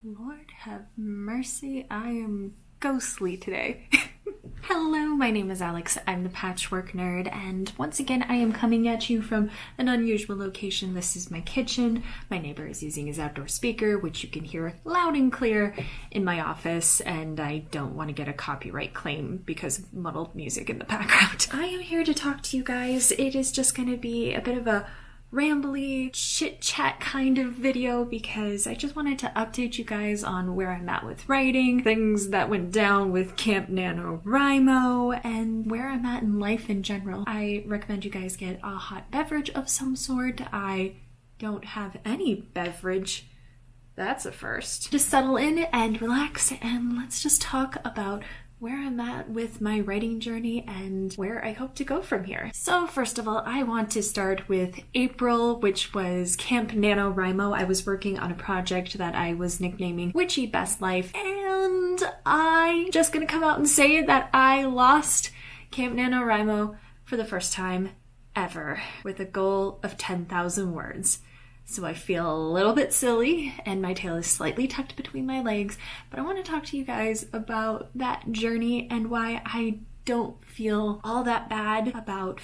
Lord have mercy, I am ghostly today. Hello, my name is Alex, I'm the Patchwork Nerd, and once again I am coming at you from an unusual location. This is my kitchen. My neighbor is using his outdoor speaker, which you can hear loud and clear in my office, and I don't want to get a copyright claim because of muddled music in the background. I am here to talk to you guys. It is just going to be a bit of a rambly chit-chat kind of video because I just wanted to update you guys on where I'm at with writing, things that went down with Camp NaNoWrimo, and where I'm at in life in general. I recommend you guys get a hot beverage of some sort. I don't have any beverage. That's a first. Just settle in and relax, and let's just talk about where I'm at with my writing journey and where I hope to go from here. So first of all, I want to start with April, which was Camp NaNoWrimo. I was working on a project that I was nicknaming Witchy Best Life, and I'm just gonna come out and say that I lost Camp NaNoWrimo for the first time ever with a goal of 10,000 words. So I feel a little bit silly and my tail is slightly tucked between my legs, but I want to talk to you guys about that journey and why I don't feel all that bad about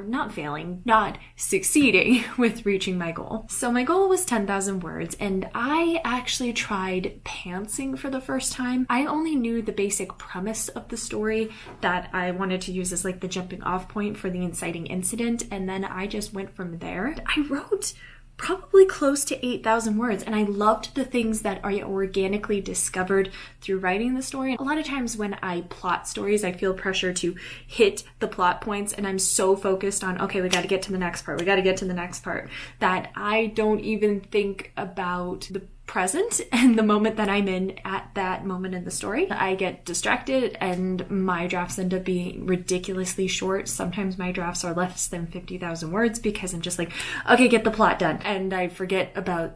not succeeding with reaching my goal. So my goal was 10,000 words, and I actually tried pantsing for the first time. I only knew the basic premise of the story that I wanted to use as like the jumping off point for the inciting incident, and then I just went from there. I wrote probably close to 8,000 words, and I loved the things that I organically discovered through writing the story. A lot of times when I plot stories, I feel pressure to hit the plot points, and I'm so focused on, okay, we got to get to the next part, that I don't even think about the present and the moment that I'm in at that moment in the story. I get distracted and my drafts end up being ridiculously short. Sometimes my drafts are less than 50,000 words because I'm just like, okay, get the plot done. And I forget about,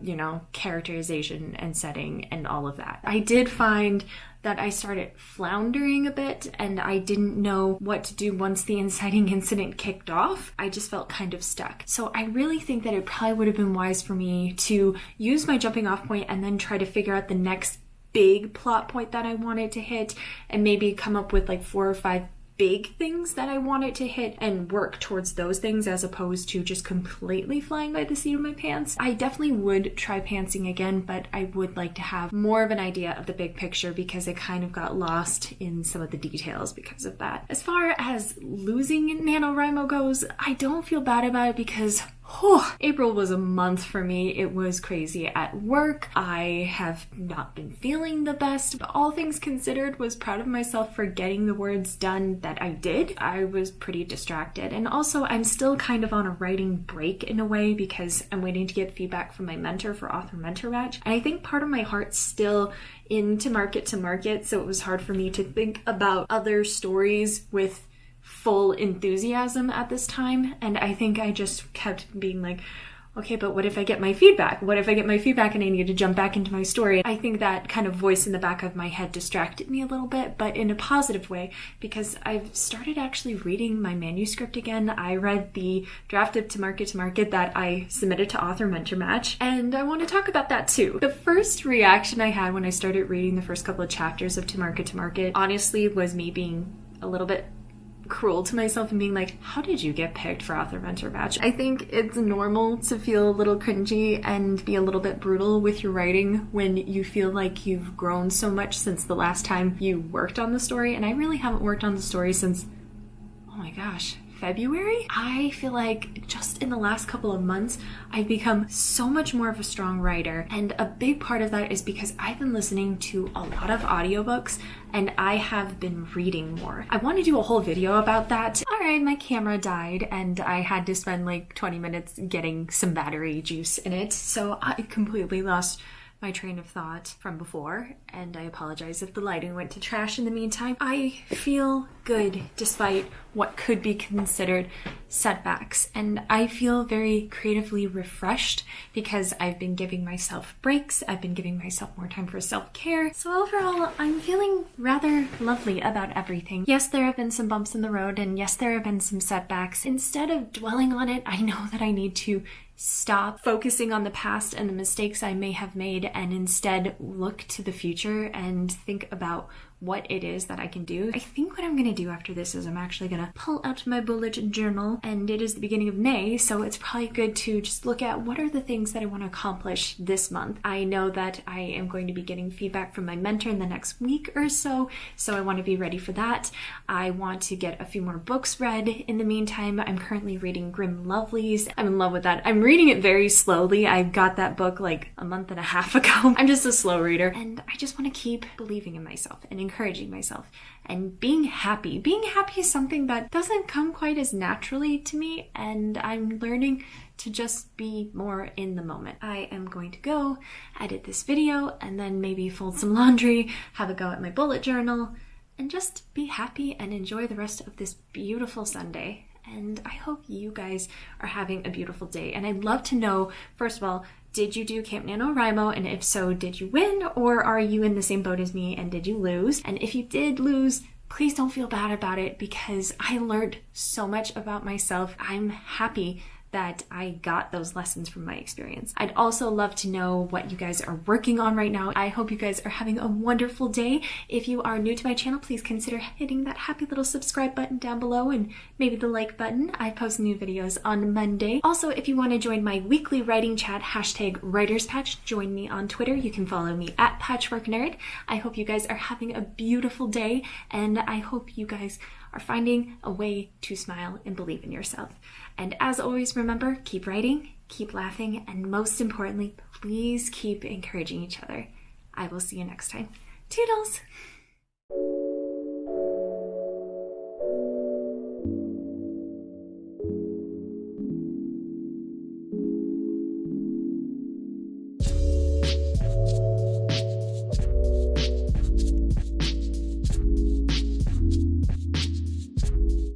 characterization and setting and all of that. I did find that I started floundering a bit and I didn't know what to do once the inciting incident kicked off. I just felt kind of stuck. So I really think that it probably would have been wise for me to use my jumping off point and then try to figure out the next big plot point that I wanted to hit and maybe come up with like 4 or 5 big things that I wanted to hit and work towards those things as opposed to just completely flying by the seat of my pants. I definitely would try pantsing again, but I would like to have more of an idea of the big picture because it kind of got lost in some of the details because of that. As far as losing NaNoWrimo goes, I don't feel bad about it because April was a month for me. It was crazy at work. I have not been feeling the best, but all things considered, was proud of myself for getting the words done that I did. I was pretty distracted, and also I'm still kind of on a writing break in a way because I'm waiting to get feedback from my mentor for author mentor match, and I think part of my heart's still into market to market, so it was hard for me to think about other stories with full enthusiasm at this time. And I think I just kept being like, okay, but what if I get my feedback? What if I get my feedback and I need to jump back into my story? I think that kind of voice in the back of my head distracted me a little bit, but in a positive way, because I've started actually reading my manuscript again. I read the draft of To Market that I submitted to author mentor match, and I want to talk about that too. The first reaction I had when I started reading the first couple of chapters of To Market honestly was me being a little bit cruel to myself and being like, how did you get picked for author mentor match? I think it's normal to feel a little cringy and be a little bit brutal with your writing when you feel like you've grown so much since the last time you worked on the story, and I really haven't worked on the story since, oh my gosh, February? I feel like just in the last couple of months, I've become so much more of a strong writer. And a big part of that is because I've been listening to a lot of audiobooks and I have been reading more. I want to do a whole video about that. All right, my camera died and I had to spend like 20 minutes getting some battery juice in it. So I completely lost my train of thought from before, and I apologize if the lighting went to trash in the meantime. I feel good despite what could be considered setbacks, and I feel very creatively refreshed because I've been giving myself breaks, I've been giving myself more time for self-care. So overall, I'm feeling rather lovely about everything. Yes, there have been some bumps in the road, and yes, there have been some setbacks. Instead of dwelling on it, I know that I need to stop focusing on the past and the mistakes I may have made and instead look to the future and think about what it is that I can do. I think what I'm gonna do after this is I'm actually gonna pull out my bullet journal, and it is the beginning of May, so it's probably good to just look at what are the things that I want to accomplish this month. I know that I am going to be getting feedback from my mentor in the next week or so I want to be ready for that. I want to get a few more books read in the meantime. I'm currently reading Grim Lovelies. I'm in love with that. I'm reading it very slowly. I got that book like a month and a half ago. I'm just a slow reader, and I just want to keep believing in myself and encouraging myself and being happy. Being happy is something that doesn't come quite as naturally to me, and I'm learning to just be more in the moment. I am going to go edit this video and then maybe fold some laundry, have a go at my bullet journal, and just be happy and enjoy the rest of this beautiful Sunday. And I hope you guys are having a beautiful day. And I'd love to know, first of all, did you do Camp NaNoWrimo? And if so, did you win? Or are you in the same boat as me and did you lose? And if you did lose, please don't feel bad about it, because I learned so much about myself. I'm happy that I got those lessons from my experience. I'd also love to know what you guys are working on right now. I hope you guys are having a wonderful day. If you are new to my channel, please consider hitting that happy little subscribe button down below and maybe the like button. I post new videos on Monday. Also, if you want to join my weekly writing chat, #WritersPatch, join me on Twitter. You can follow me at PatchworkNerd. I hope you guys are having a beautiful day, and I hope you guys are finding a way to smile and believe in yourself. And as always, remember, keep writing, keep laughing, and most importantly, please keep encouraging each other. I will see you next time. Toodles!